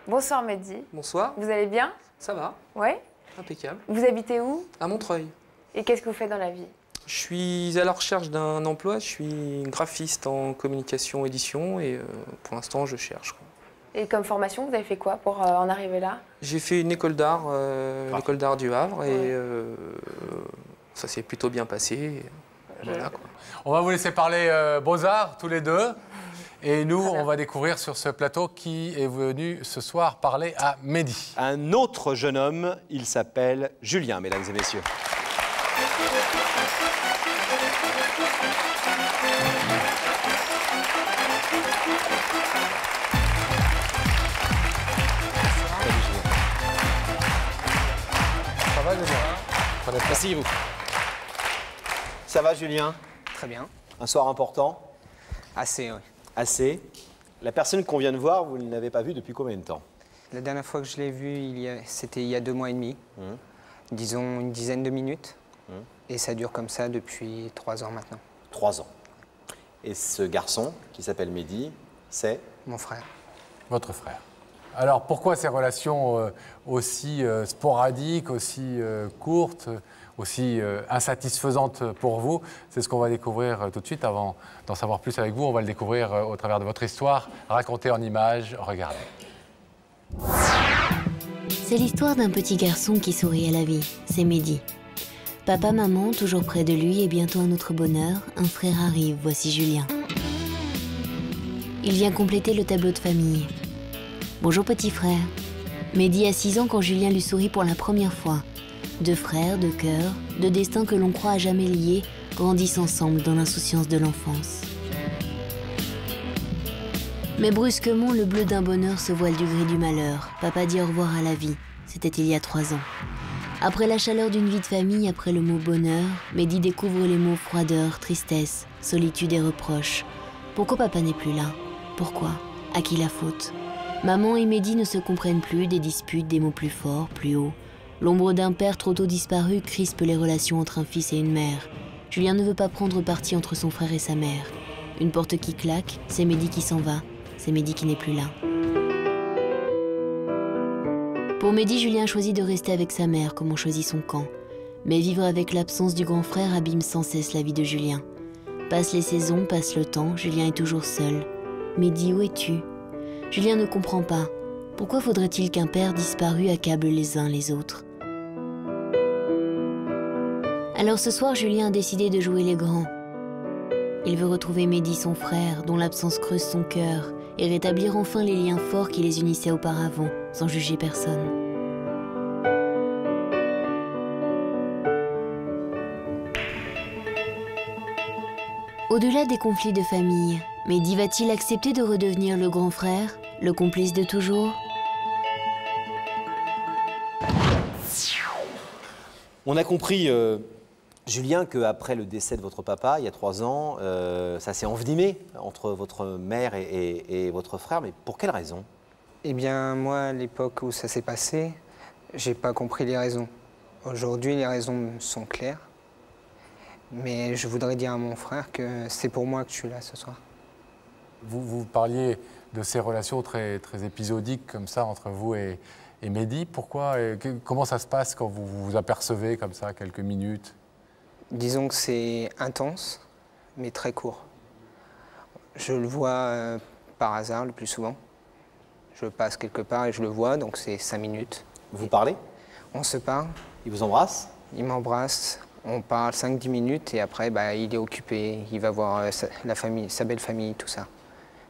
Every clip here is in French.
Bonsoir Mehdi. Bonsoir. Vous allez bien? Ça va? Ouais. Impeccable. Vous habitez où? À Montreuil. Et qu'est-ce que vous faites dans la vie? Je suis à la recherche d'un emploi. Je suis graphiste en communication édition et pour l'instant je cherche, quoi. Et comme formation, vous avez fait quoi pour en arriver là? J'ai fait une école d'art, l'école d'art du Havre, et ça s'est plutôt bien passé. Voilà, quoi. On va vous laisser parler Beaux-Arts tous les deux. Et nous, on va découvrir sur ce plateau qui est venu ce soir parler à Mehdi. Un autre jeune homme, il s'appelle Julien, mesdames et messieurs. Ça va, Julien? Asseyez-vous. Ça va, Julien? Très bien. Un soir important? Assez, oui. Assez. La personne qu'on vient de voir, vous ne l'avez pas vue depuis combien de temps? La dernière fois que je l'ai vu, c'était il y a 2 mois et demi. Disons une dizaine de minutes. Et ça dure comme ça depuis 3 ans maintenant. 3 ans. Et ce garçon, qui s'appelle Mehdi, c'est? Mon frère. Votre frère. Alors, pourquoi ces relations aussi sporadiques, aussi courtes, aussi insatisfaisantes pour vous? C'est ce qu'on va découvrir tout de suite. Avant d'en savoir plus avec vous, on va le découvrir au travers de votre histoire, racontée en images. Regardez. C'est l'histoire d'un petit garçon qui sourit à la vie. C'est Mehdi. Papa, maman, toujours près de lui et bientôt un autre bonheur, un frère arrive, voici Julien. Il vient compléter le tableau de famille. Bonjour petit frère. Mehdi a 6 ans quand Julien lui sourit pour la première fois. 2 frères, 2 cœurs, 2 destins que l'on croit à jamais liés, grandissent ensemble dans l'insouciance de l'enfance. Mais brusquement, le bleu d'un bonheur se voile du gris du malheur. Papa dit au revoir à la vie. C'était il y a 3 ans. Après la chaleur d'une vie de famille, après le mot bonheur, Mehdi découvre les mots froideur, tristesse, solitude et reproche. Pourquoi papa n'est plus là? Pourquoi? À qui la faute? Maman et Mehdi ne se comprennent plus, des disputes, des mots plus forts, plus hauts. L'ombre d'un père trop tôt disparu crispe les relations entre un fils et une mère. Julien ne veut pas prendre parti entre son frère et sa mère. Une porte qui claque, c'est Mehdi qui s'en va, c'est Mehdi qui n'est plus là. Pour Mehdi, Julien choisit de rester avec sa mère comme on choisit son camp. Mais vivre avec l'absence du grand frère abîme sans cesse la vie de Julien. Passent les saisons, passe le temps, Julien est toujours seul. Mehdi, où es-tu? Julien ne comprend pas. Pourquoi faudrait-il qu'un père disparu accable les uns les autres? Alors ce soir, Julien a décidé de jouer les grands. Il veut retrouver Mehdi, son frère, dont l'absence creuse son cœur, et rétablir enfin les liens forts qui les unissaient auparavant, sans juger personne. Au-delà des conflits de famille, Mehdi va-t-il accepter de redevenir le grand frère, le complice de toujours? On a compris, Julien, qu'après le décès de votre papa, il y a 3 ans, ça s'est envenimé entre votre mère et votre frère. Mais pour quelle raison? Eh bien, moi, à l'époque où ça s'est passé, j'ai pas compris les raisons. Aujourd'hui, les raisons sont claires. Mais je voudrais dire à mon frère que c'est pour moi que je suis là ce soir. Vous parliez de ces relations très, très épisodiques comme ça entre vous et Mehdi. Pourquoi comment ça se passe quand vous vous apercevez comme ça quelques minutes? Disons que c'est intense, mais très court. Je le vois par hasard le plus souvent. Je passe quelque part et je le vois, donc c'est 5 minutes. Vous parlez? On se parle. Il vous embrasse? Il m'embrasse. On parle 5-10 minutes et après, il est occupé. Il va voir la famille, sa belle famille, tout ça.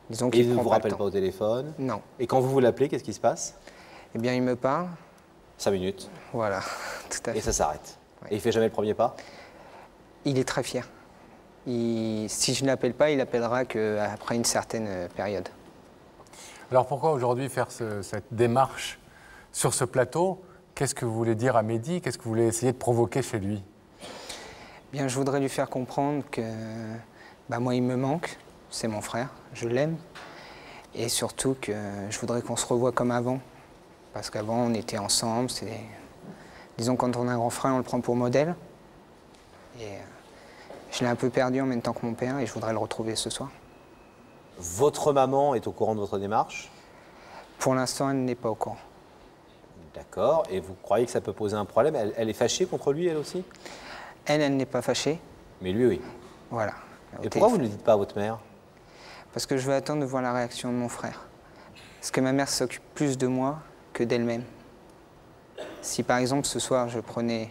Disons qu'il il ne prend vous pas le rappelle temps. pas au téléphone? Non. Et quand vous l'appelez, qu'est-ce qui se passe? Eh bien, il me parle. 5 minutes. Voilà, tout à fait. Et ça s'arrête. Ouais. Et il fait jamais le premier pas? Il est très fier. Si je ne l'appelle pas, il appellera qu'après une certaine période. Alors pourquoi aujourd'hui faire cette démarche sur ce plateau? Qu'est-ce que vous voulez dire à Mehdi? Qu'est-ce que vous voulez essayer de provoquer chez lui? Bien, je voudrais lui faire comprendre que moi, il me manque. C'est mon frère, je l'aime. Et surtout que je voudrais qu'on se revoie comme avant. Parce qu'avant, on était ensemble. Disons, quand on a un grand frère, on le prend pour modèle. Et je l'ai un peu perdu en même temps que mon père et je voudrais le retrouver ce soir. Votre maman est au courant de votre démarche? Pour l'instant, elle n'est pas au courant. D'accord. Et vous croyez que ça peut poser un problème? Elle est fâchée contre lui, elle aussi? Elle n'est pas fâchée. Mais lui, oui. Voilà. Et pourquoi vous ne le dites pas à votre mère? Parce que je vais attendre de voir la réaction de mon frère. Parce que ma mère s'occupe plus de moi que d'elle-même. Si par exemple ce soir je prenais,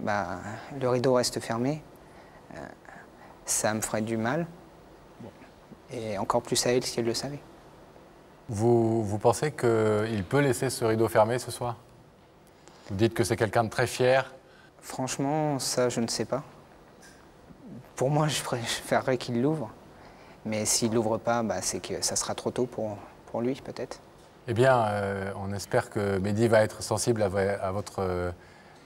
le rideau reste fermé, ça me ferait du mal. Et encore plus à elle si elle le savait. Vous pensez qu'il peut laisser ce rideau fermé ce soir? Vous dites que c'est quelqu'un de très fier. Franchement, ça je ne sais pas. Pour moi, je préférerais qu'il l'ouvre. Mais s'il ne l'ouvre pas, c'est que ça sera trop tôt pour lui, peut-être. Eh bien, on espère que Mehdi va être sensible à votre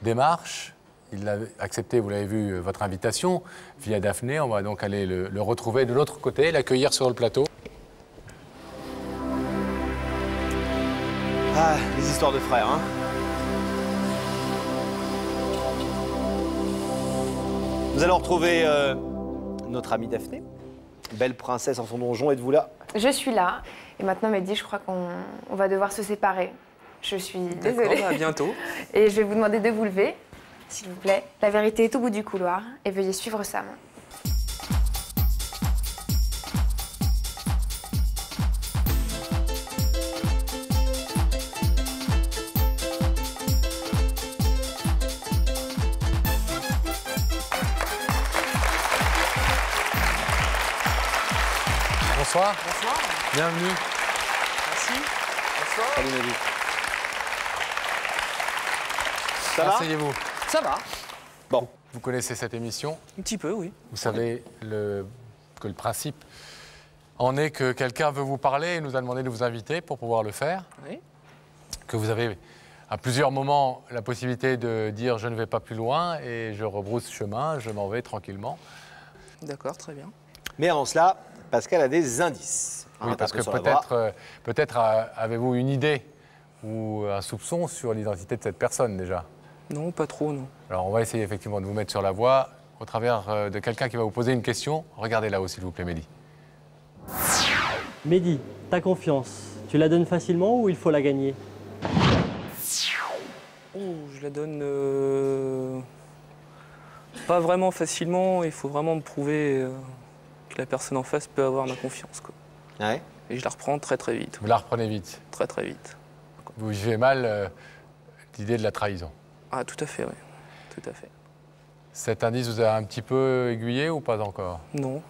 démarche. Il a accepté, vous l'avez vu, votre invitation via Daphné. On va donc aller le retrouver de l'autre côté, l'accueillir sur le plateau. Ah, les histoires de frères, hein. Nous allons retrouver notre amie Daphné. Belle princesse en son donjon, êtes-vous là? Je suis là. Et maintenant, Mehdi, je crois qu'on va devoir se séparer. Je suis désolée. D'accord, à bientôt. Et je vais vous demander de vous lever, s'il vous plaît. La vérité est au bout du couloir et veuillez suivre Sam. Bonsoir. Bonsoir. Bienvenue. Merci. Bonsoir. Salut Mehdi. Ça va? Asseyez-vous. Ça va? Bon. Vous connaissez cette émission. Un petit peu, oui. Vous savez que le principe en est que quelqu'un veut vous parler et nous a demandé de vous inviter pour pouvoir le faire. Oui. Que vous avez à plusieurs moments la possibilité de dire je ne vais pas plus loin et je rebrousse chemin, je m'en vais tranquillement. D'accord, très bien. Mais avant cela, Pascal a des indices. Oui, Un parce que peu sur la voie. peut-être avez-vous une idée ou un soupçon sur l'identité de cette personne déjà. Non, pas trop, non. Alors on va essayer effectivement de vous mettre sur la voie au travers de quelqu'un qui va vous poser une question. Regardez là-haut s'il vous plaît, Mehdi. Mehdi, ta confiance, tu la donnes facilement ou il faut la gagner? Oh, je la donne pas vraiment facilement. Il faut vraiment me prouver que la personne en face peut avoir ma confiance, quoi. Ouais. Et je la reprends très très vite. Vous la reprenez vite. Très très vite. Vous vivez mal l'idée de la trahison. Ah, tout à fait, oui. Tout à fait. Cet indice vous a un petit peu aiguillé ou pas encore? Non.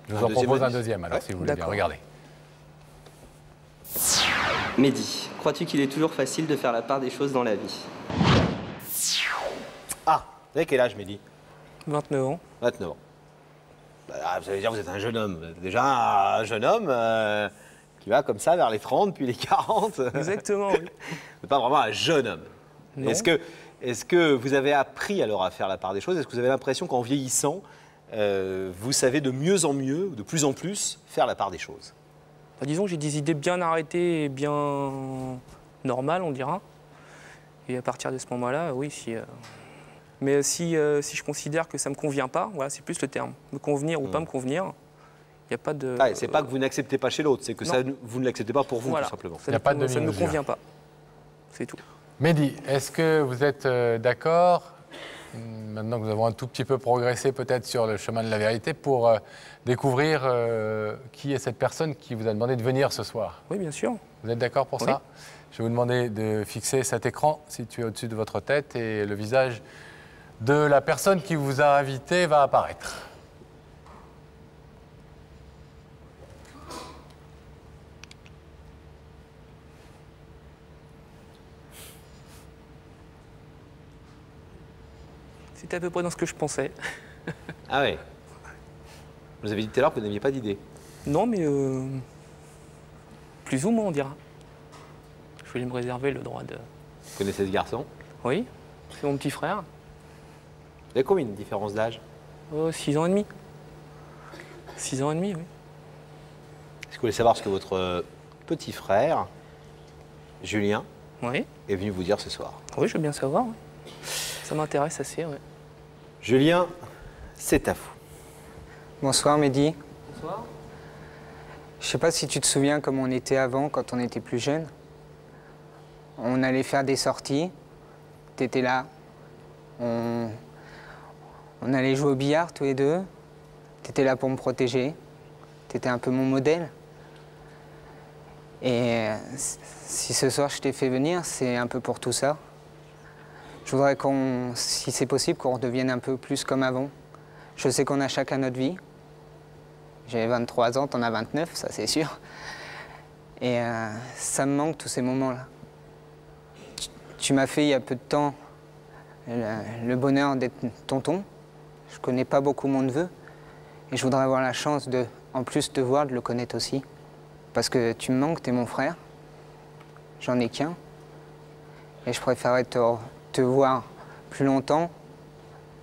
Je vous Un en deuxième propose un indice. deuxième alors Ouais, si vous voulez bien. d'accord. Regardez. Mehdi, crois-tu qu'il est toujours facile de faire la part des choses dans la vie? Ah, vous avez quel âge, Mehdi? 29 ans. 29 ans. Ça veut dire que vous êtes un jeune homme. Vous êtes déjà un jeune homme qui va comme ça vers les 30, puis les 40. Exactement, oui. Vous n'êtes pas vraiment un jeune homme. Non. Est-ce que vous avez appris alors à faire la part des choses? Est-ce que vous avez l'impression qu'en vieillissant, vous savez de mieux en mieux, de plus en plus, faire la part des choses? Bah, disons que j'ai des idées bien arrêtées et bien normales, on dira. Et à partir de ce moment-là, oui, si... Mais si je considère que ça ne me convient pas, voilà, c'est plus le terme. Me convenir ou pas me convenir, il n'y a pas de... Ah, c'est pas que vous n'acceptez pas chez l'autre, c'est que non. ça, vous ne l'acceptez pas pour vous, Voilà. tout simplement. Ça Y a ne- pas de Ça ne me demi-mesure. convient pas. C'est tout. Mehdi, est-ce que vous êtes d'accord, maintenant que nous avons un tout petit peu progressé peut-être sur le chemin de la vérité, pour découvrir qui est cette personne qui vous a demandé de venir ce soir? Oui, bien sûr. Vous êtes d'accord pour Oui. ça? Je vais vous demander de fixer cet écran situé au-dessus de votre tête et le visage de la personne qui vous a invité va apparaître. C'était à peu près dans ce que je pensais. Ah ouais. Vous avez dit tout à l'heure que vous n'aviez pas d'idée. Non, mais plus ou moins, on dira. Je voulais me réserver le droit de... Vous connaissez ce garçon? Oui, c'est mon petit frère. Vous avez combien de différence d'âge? 6 ans et demi. 6 ans et demi, oui. Est-ce que vous voulez savoir ce que votre petit frère, Julien, Oui, est venu vous dire ce soir? oui, je veux bien savoir. Oui. Ça m'intéresse assez, oui. Julien, c'est à vous. Bonsoir Mehdi. Bonsoir. Je sais pas si tu te souviens comment on était avant quand on était plus jeune. On allait faire des sorties, tu étais là. On allait jouer au billard tous les deux. Tu étais là pour me protéger. Tu étais un peu mon modèle. Et si ce soir je t'ai fait venir, c'est un peu pour tout ça. Je voudrais si c'est possible, qu'on redevienne un peu plus comme avant. Je sais qu'on a chacun notre vie. J'ai 23 ans, t'en as 29, ça c'est sûr. Et ça me manque tous ces moments-là. Tu m'as fait il y a peu de temps le bonheur d'être tonton. Je connais pas beaucoup mon neveu. Et je voudrais avoir la chance de, en plus de voir, de le connaître aussi. Parce que tu me manques, t'es mon frère. J'en ai qu'un. Et je préférerais te voir plus longtemps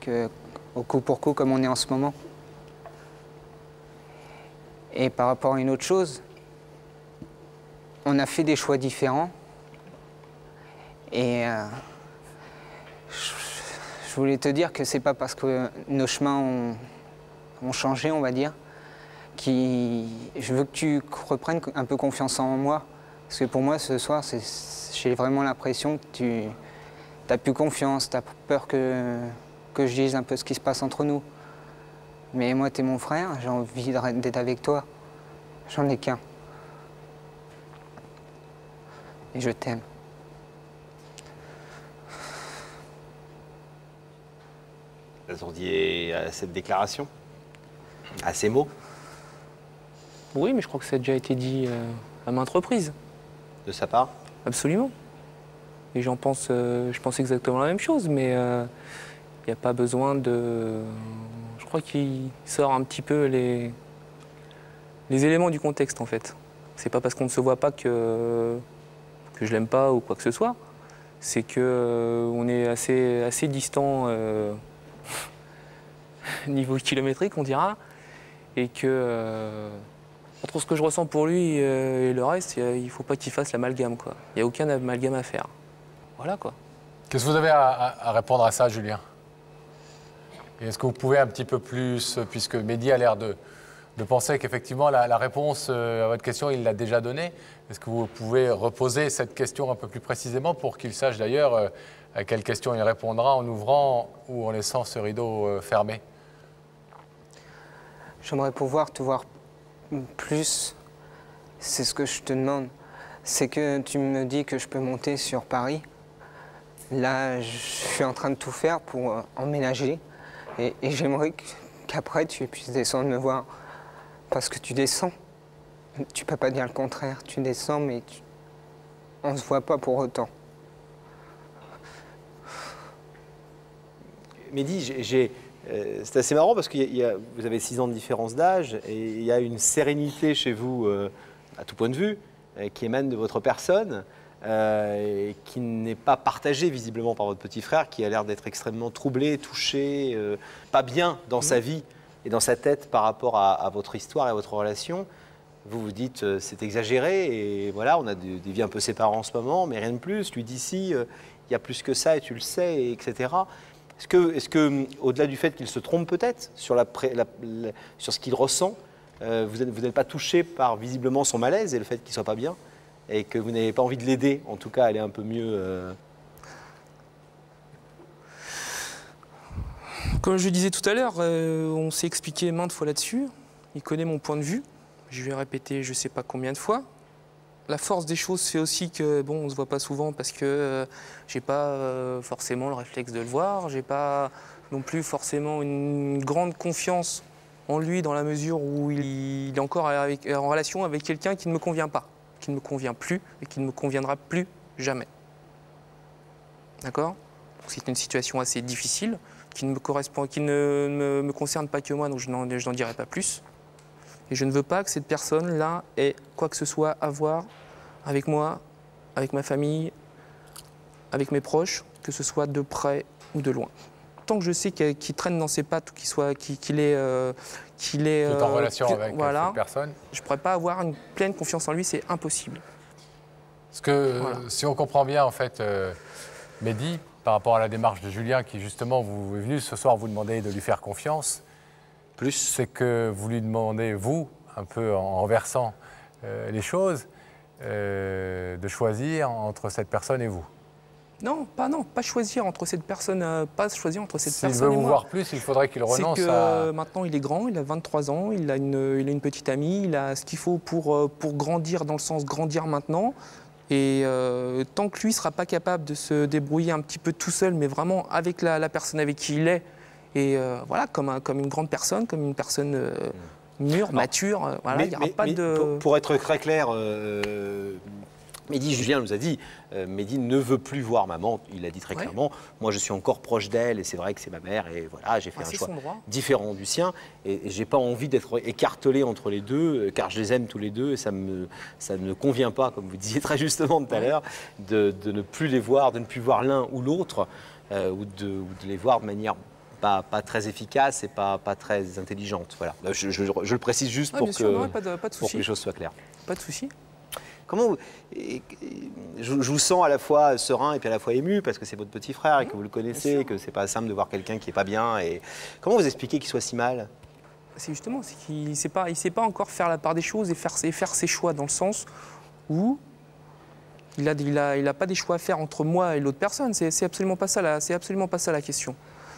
qu'au coup pour coup comme on est en ce moment. Et par rapport à une autre chose, on a fait des choix différents. Et je voulais te dire que c'est pas parce que nos chemins ont changé, on va dire, je veux que tu reprennes un peu confiance en moi. Parce que pour moi, ce soir, j'ai vraiment l'impression que tu n'as plus confiance, tu as peur que je dise un peu ce qui se passe entre nous. Mais moi, tu es mon frère, j'ai envie d'être avec toi. J'en ai qu'un. Et je t'aime. Attendiez à cette déclaration, à ces mots Oui, mais je crois que ça a déjà été dit à maintes reprises. de sa part? Absolument. Et je pense exactement la même chose, mais il n'y a pas besoin de... Je crois qu'il sort un petit peu les éléments du contexte, en fait. C'est pas parce qu'on ne se voit pas que je l'aime pas ou quoi que ce soit. C'est qu'on est assez distant niveau kilométrique, on dira, et que entre ce que je ressens pour lui et le reste, il faut pas qu'il fasse l'amalgame, quoi. Il n'y a aucun amalgame à faire. Voilà, quoi. Qu'est-ce que vous avez à répondre à ça, Julien? Et est-ce que vous pouvez un petit peu plus, puisque Mehdi a l'air de penser qu'effectivement la réponse à votre question, il l'a déjà donnée, est-ce que vous pouvez reposer cette question un peu plus précisément pour qu'il sache d'ailleurs à quelle question il répondra en ouvrant ou en laissant ce rideau fermé? J'aimerais pouvoir te voir plus. C'est ce que je te demande. C'est que tu me dis que je peux monter sur Paris. Là, je suis en train de tout faire pour emménager. Et j'aimerais qu'après, tu puisses descendre me voir. Parce que tu descends. Tu peux pas dire le contraire. Tu descends, mais on se voit pas pour autant. Mehdi, c'est assez marrant parce que vous avez 6 ans de différence d'âge et il y a une sérénité chez vous, à tout point de vue, qui émane de votre personne et qui n'est pas partagée visiblement par votre petit frère qui a l'air d'être extrêmement troublé, touché, pas bien dans sa vie et dans sa tête par rapport à votre histoire et à votre relation. Vous vous dites c'est exagéré et voilà, on a des vies un peu séparées en ce moment, mais rien de plus. Lui dit si, il y a plus que ça et tu le sais, etc. Est-ce que au-delà du fait qu'il se trompe peut-être sur ce qu'il ressent, vous n'êtes pas touché par visiblement son malaise et le fait qu'il ne soit pas bien et que vous n'avez pas envie de l'aider, en tout cas, à aller un peu mieux Comme je le disais tout à l'heure, on s'est expliqué maintes fois là-dessus. Il connaît mon point de vue. Je lui ai répété je ne sais pas combien de fois. La force des choses fait aussi que, bon, on ne se voit pas souvent parce que j'ai pas forcément le réflexe de le voir. J'ai pas non plus forcément une grande confiance en lui dans la mesure où il est encore en relation avec quelqu'un qui ne me convient pas, qui ne me convient plus et qui ne me conviendra plus jamais. D'accord? C'est une situation assez difficile qui ne me concerne pas que moi, donc je n'en dirai pas plus. Et je ne veux pas que cette personne-là ait quoi que ce soit à voir avec moi, avec ma famille, avec mes proches, que ce soit de près ou de loin. Tant que je sais qu'il traîne dans ses pattes ou qu'il est tout en relation avec cette personne. Je ne pourrais pas avoir une pleine confiance en lui, c'est impossible. Parce que si on comprend bien, en fait, Mehdi, par rapport à la démarche de Julien, qui justement vous est venu ce soir vous demander de lui faire confiance, plus c'est que vous lui demandez, vous, un peu en renversant les choses, de choisir entre cette personne et vous. Non, pas choisir entre cette personne, pas choisir entre cette S'il personne veut et vous moi. voir plus, il faudrait qu'il renonce C'est que à... maintenant il est grand, il a 23 ans, il a une petite amie, il a ce qu'il faut pour grandir, dans le sens grandir maintenant. Et tant que lui ne sera pas capable de se débrouiller un petit peu tout seul, mais vraiment avec la personne avec qui il est, et voilà, comme une grande personne, comme une personne mûre, mature, voilà, il n'y aura pas de... Pour être très clair, Mehdi, Julien nous a dit, Mehdi ne veut plus voir maman, il l'a dit très clairement. Moi, je suis encore proche d'elle et c'est vrai que c'est ma mère et voilà, j'ai fait un choix différent du sien et j'ai pas envie d'être écartelé entre les deux car je les aime tous les deux et ça ne convient pas, comme vous disiez très justement tout à l'heure, de ne plus les voir, de ne plus voir l'un ou l'autre ou de les voir de manière pas très efficace et pas très intelligente. Voilà. Je le précise juste pour que les choses soient claires. Pas de souci. Comment je vous sens à la fois serein et puis à la fois ému parce que c'est votre petit frère et que vous le connaissez, et que c'est pas simple de voir quelqu'un qui est pas bien. Et comment vous expliquez qu'il soit si mal? C'est justement, c'est qu'il sait pas encore faire la part des choses et faire ses choix dans le sens où il a pas des choix à faire entre moi et l'autre personne. C'est absolument pas ça la question.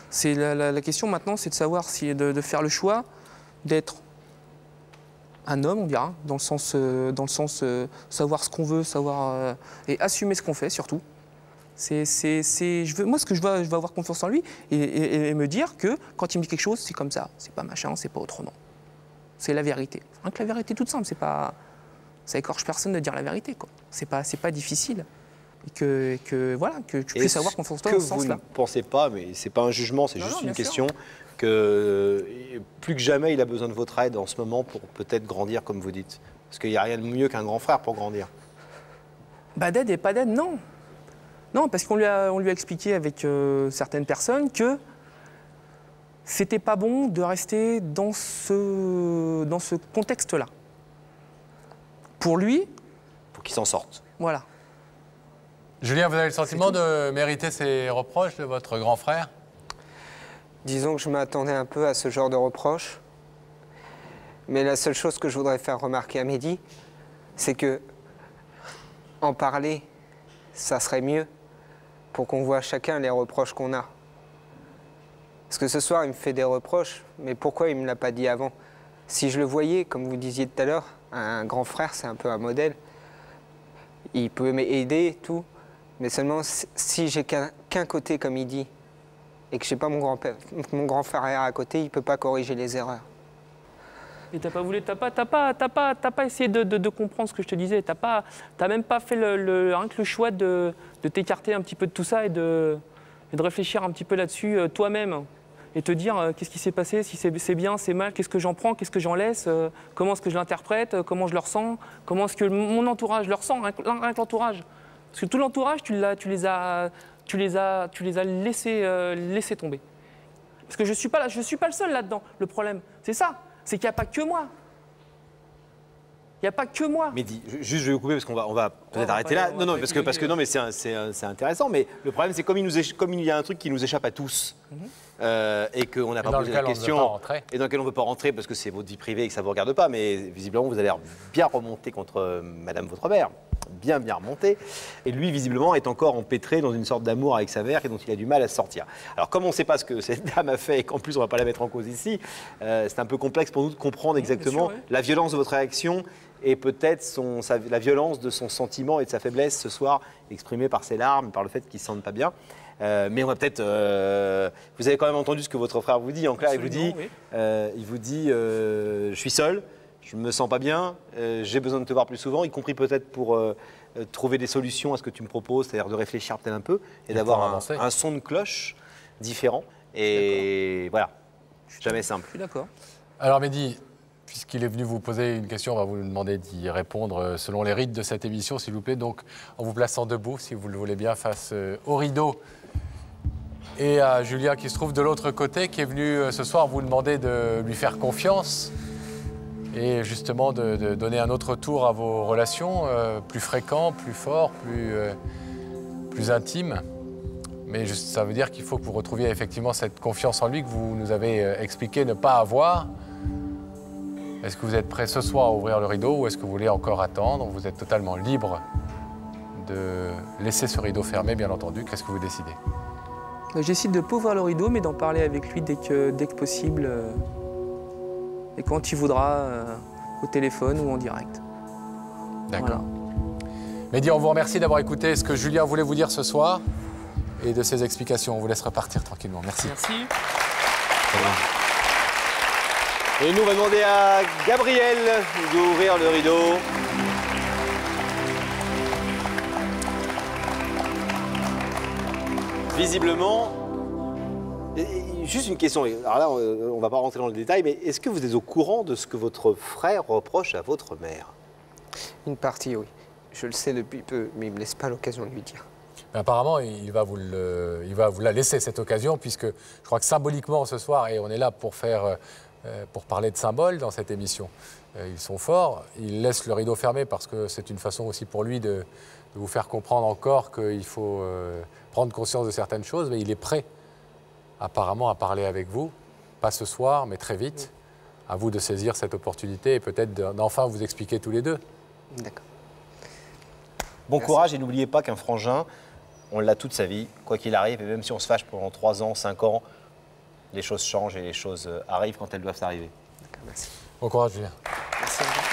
C'est la question maintenant, c'est de savoir si de faire le choix d'être un homme, on dira, dans le sens savoir ce qu'on veut, savoir et assumer ce qu'on fait surtout. Moi, ce que je veux avoir confiance en lui et me dire que quand il me dit quelque chose, c'est comme ça, c'est pas machin, c'est pas autrement. C'est la vérité. Rien que la vérité toute simple, ça écorche personne de dire la vérité, quoi. C'est pas difficile. Et que voilà, que tu puisses avoir confiance en toi dans ce sens-là. Vous ne pensez pas, mais c'est pas un jugement, c'est juste une question. Que plus que jamais, il a besoin de votre aide en ce moment pour peut-être grandir, comme vous dites. Parce qu'il n'y a rien de mieux qu'un grand frère pour grandir. Bah d'aide et pas d'aide, non. Non, parce qu'on lui a expliqué avec certaines personnes que c'était pas bon de rester dans ce contexte-là. Pour lui... Pour qu'il s'en sorte. Voilà. Julien, vous avez le sentiment de mériter ces reproches de votre grand frère ? Disons que je m'attendais un peu à ce genre de reproches. Mais la seule chose que je voudrais faire remarquer à Mehdi, c'est que en parler, ça serait mieux pour qu'on voit chacun les reproches qu'on a. Parce que ce soir, il me fait des reproches, mais pourquoi il ne me l'a pas dit avant? Si je le voyais, comme vous disiez tout à l'heure, un grand frère, c'est un peu un modèle. Il peut m'aider, tout. Mais seulement si j'ai qu'un côté, comme il dit, et que je n'ai pas mon grand frère à côté, il ne peut pas corriger les erreurs. Et t'as pas essayé de comprendre ce que je te disais. T'as même pas fait rien que le choix de t'écarter un petit peu de tout ça et de réfléchir un petit peu là-dessus toi-même et te dire qu'est-ce qui s'est passé, si c'est bien, c'est mal, qu'est-ce que j'en prends, qu'est-ce que j'en laisse, comment est-ce que je l'interprète, comment je le ressens, comment est-ce que mon entourage le ressent, rien que l'entourage. Parce que tout l'entourage, tu les as laissés tomber. Parce que je suis pas le seul là-dedans. Le problème, c'est ça. C'est qu'il n'y a pas que moi. Il n'y a pas que moi. Mais juste, je vais vous couper parce qu'on va peut-être arrêter là. Non, parce que non, mais c'est intéressant. Mais le problème, c'est comme il y a un truc qui nous échappe à tous et qu'on n'a pas posé la question et dans lequel on ne veut pas rentrer parce que c'est votre vie privée et que ça ne vous regarde pas. Mais visiblement, vous avez l'air bien remonté contre Madame votre mère. Bien remonté. Et lui, visiblement, est encore empêtré dans une sorte d'amour avec sa mère et dont il a du mal à se sortir. Alors, comme on ne sait pas ce que cette dame a fait et qu'en plus, on ne va pas la mettre en cause ici, c'est un peu complexe pour nous de comprendre exactement la violence de votre réaction et peut-être la violence de son sentiment et de sa faiblesse ce soir, exprimée par ses larmes, par le fait qu'il ne se sente pas bien. Mais on va peut-être... vous avez quand même entendu ce que votre frère vous dit. En clair, il vous dit je suis seul. Je ne me sens pas bien, j'ai besoin de te voir plus souvent, y compris peut-être pour trouver des solutions à ce que tu me proposes, c'est-à-dire de réfléchir peut-être un peu et d'avoir un son de cloche différent. Et voilà, jamais simple. Je suis d'accord. Alors Mehdi, puisqu'il est venu vous poser une question, on va vous demander d'y répondre selon les rites de cette émission, s'il vous plaît. Donc en vous plaçant debout, si vous le voulez bien, face au rideau. Et à Julien qui se trouve de l'autre côté, qui est venu ce soir vous demander de lui faire confiance. Et justement de donner un autre tour à vos relations, plus fréquents, plus forts, plus intimes. Mais ça veut dire qu'il faut que vous retrouviez effectivement cette confiance en lui que vous nous avez expliqué ne pas avoir. Est-ce que vous êtes prêt ce soir à ouvrir le rideau ou est-ce que vous voulez encore attendre? Vous êtes totalement libre de laisser ce rideau fermé, bien entendu. Qu'est-ce que vous décidez? J'essaie de ne pas ouvrir le rideau, mais d'en parler avec lui dès que possible. Et quand il voudra, au téléphone ou en direct. D'accord. Voilà. Mehdi, on vous remercie d'avoir écouté ce que Julien voulait vous dire ce soir et de ses explications. On vous laisse repartir tranquillement. Merci. Merci. Et nous, on va demander à Gabriel d'ouvrir le rideau. Visiblement, juste une question, alors là on ne va pas rentrer dans le détail, mais est-ce que vous êtes au courant de ce que votre frère reproche à votre mère? Une partie, oui. Je le sais depuis peu, mais il ne me laisse pas l'occasion de lui dire. Mais apparemment, il va vous la laisser, cette occasion, puisque je crois que symboliquement ce soir, et on est là pour parler de symboles dans cette émission, ils sont forts. Il laisse le rideau fermé parce que c'est une façon aussi pour lui de vous faire comprendre encore qu'il faut prendre conscience de certaines choses, mais il est prêt apparemment à parler avec vous, pas ce soir, mais très vite. À vous de saisir cette opportunité et peut-être d'enfin vous expliquer tous les deux. D'accord. Bon Merci. courage et n'oubliez pas qu'un frangin, on l'a toute sa vie, quoi qu'il arrive, et même si on se fâche pendant 3 ans, 5 ans, les choses changent et les choses arrivent quand elles doivent arriver. D'accord, merci. Bon courage, Julien. Merci à vous.